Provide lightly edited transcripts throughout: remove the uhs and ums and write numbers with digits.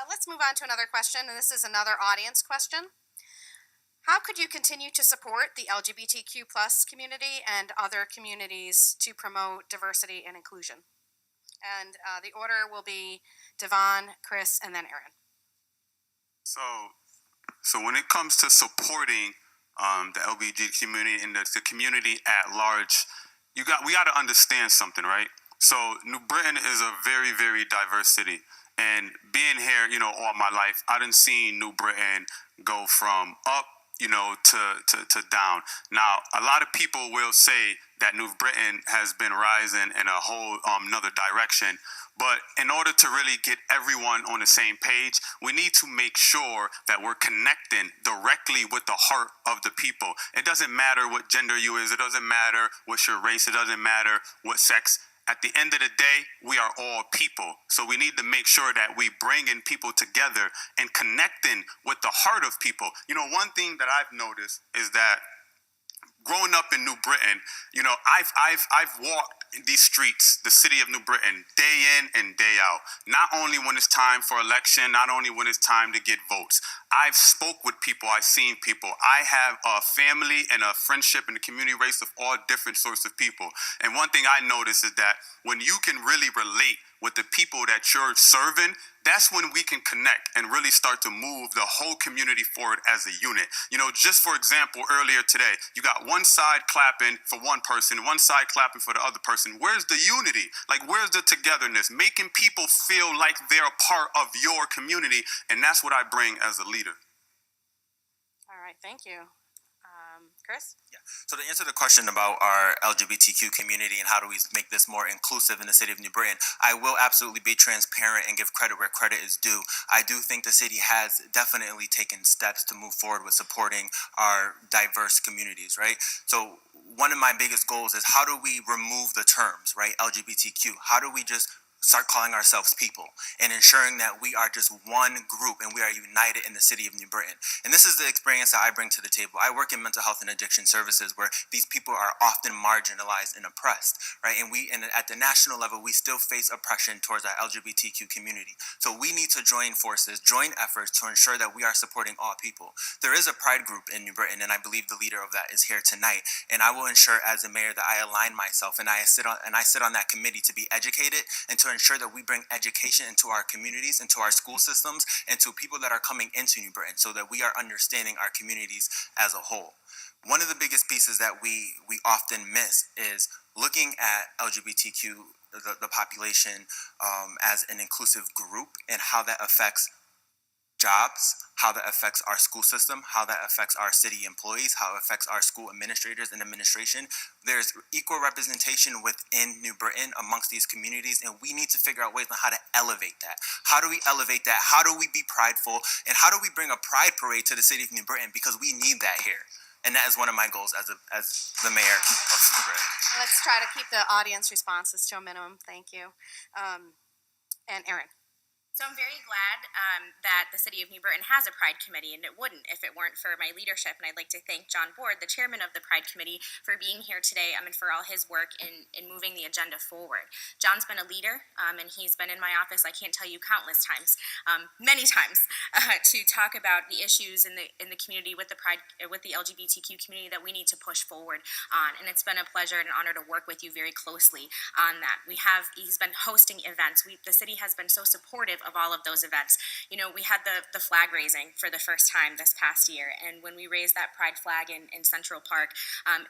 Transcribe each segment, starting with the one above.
Let's move on to another question, and this is another audience question. How could you continue to support the LGBTQ plus community and other communities to promote diversity and inclusion? And the order will be Devon, Chris, and then Aaron. So when it comes to supporting the LGBT community and the community at large, we got to understand something, right? So New Britain is a very, very diverse city. And being here, all my life, I done seen New Britain go from up, to down. Now, a lot of people will say that New Britain has been rising in a whole another direction. But in order to really get everyone on the same page, we need to make sure that we're connecting directly with the heart of the people. It doesn't matter what gender you is. It doesn't matter what's your race. It doesn't matter what sex. At the end of the day, we are all people. So we need to make sure that we bring in people together and connecting with the heart of people. One thing that I've noticed is that growing up in New Britain, I've walked in these streets, the city of New Britain, day in and day out. Not only when it's time for election, not only when it's time to get votes. I've spoke with people, I've seen people. I have a family and a friendship and a community race of all different sorts of people. And one thing I notice is that when you can really relate with the people that you're serving, that's when we can connect and really start to move the whole community forward as a unit. Just for example, earlier today, you got one side clapping for one person, one side clapping for the other person. Where's the unity? Where's the togetherness? Making people feel like they're a part of your community, and that's what I bring as a leader. All right, thank you. Chris? Yeah. So to answer the question about our LGBTQ community and how do we make this more inclusive in the city of New Britain, I will absolutely be transparent and give credit where credit is due. I do think the city has definitely taken steps to move forward with supporting our diverse communities, right? So one of my biggest goals is how do we remove the terms, right? LGBTQ. How do we just start calling ourselves people and ensuring that we are just one group and we are united in the city of New Britain. And this is the experience that I bring to the table. I work in mental health and addiction services where these people are often marginalized and oppressed, right? And at the national level, we still face oppression towards our LGBTQ community. So we need to join forces, join efforts to ensure that we are supporting all people. There is a pride group in New Britain, and I believe the leader of that is here tonight. And I will ensure as a mayor that I align myself and I sit on that committee to be educated and to ensure that we bring education into our communities, into our school systems, and to people that are coming into New Britain so that we are understanding our communities as a whole. One of the biggest pieces that we often miss is looking at LGBTQ, the population, as an inclusive group and how that affects jobs, how that affects our school system, how that affects our city employees, how it affects our school administrators and administration. There's equal representation within New Britain amongst these communities, and we need to figure out ways on how to elevate that. How do we elevate that? How do we be prideful? And how do we bring a pride parade to the city of New Britain? Because we need that here. And that is one of my goals as the mayor of New Britain. Let's try to keep the audience responses to a minimum. Thank you. And Aaron. So I'm very glad that the City of New Britain has a Pride Committee, and it wouldn't if it weren't for my leadership. And I'd like to thank John Board, the chairman of the Pride Committee, for being here today and for all his work in moving the agenda forward. John's been a leader, and he's been in my office, I can't tell you countless times, many times, to talk about the issues in the community with the LGBTQ community that we need to push forward on. And it's been a pleasure and an honor to work with you very closely on that. He's been hosting events. The city has been so supportive of all of those events. We had the flag raising for the first time this past year, and when we raised that pride flag in Central Park,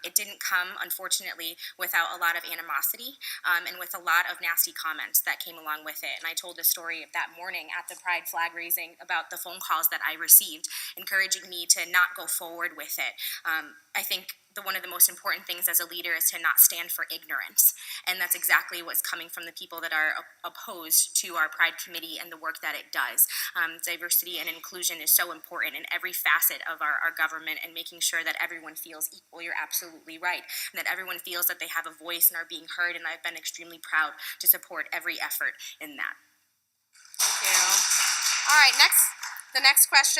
it didn't come, unfortunately, without a lot of animosity and with a lot of nasty comments that came along with it. And I told the story of that morning at the pride flag raising about the phone calls that I received, encouraging me to not go forward with it. I think one of the most important things as a leader is to not stand for ignorance. And that's exactly what's coming from the people that are opposed to our Pride Committee and the work that it does. Diversity and inclusion is so important in every facet of our government, and making sure that everyone feels equal. You're absolutely right. And that everyone feels that they have a voice and are being heard, and I've been extremely proud to support every effort in that. Thank you. All right, the next question.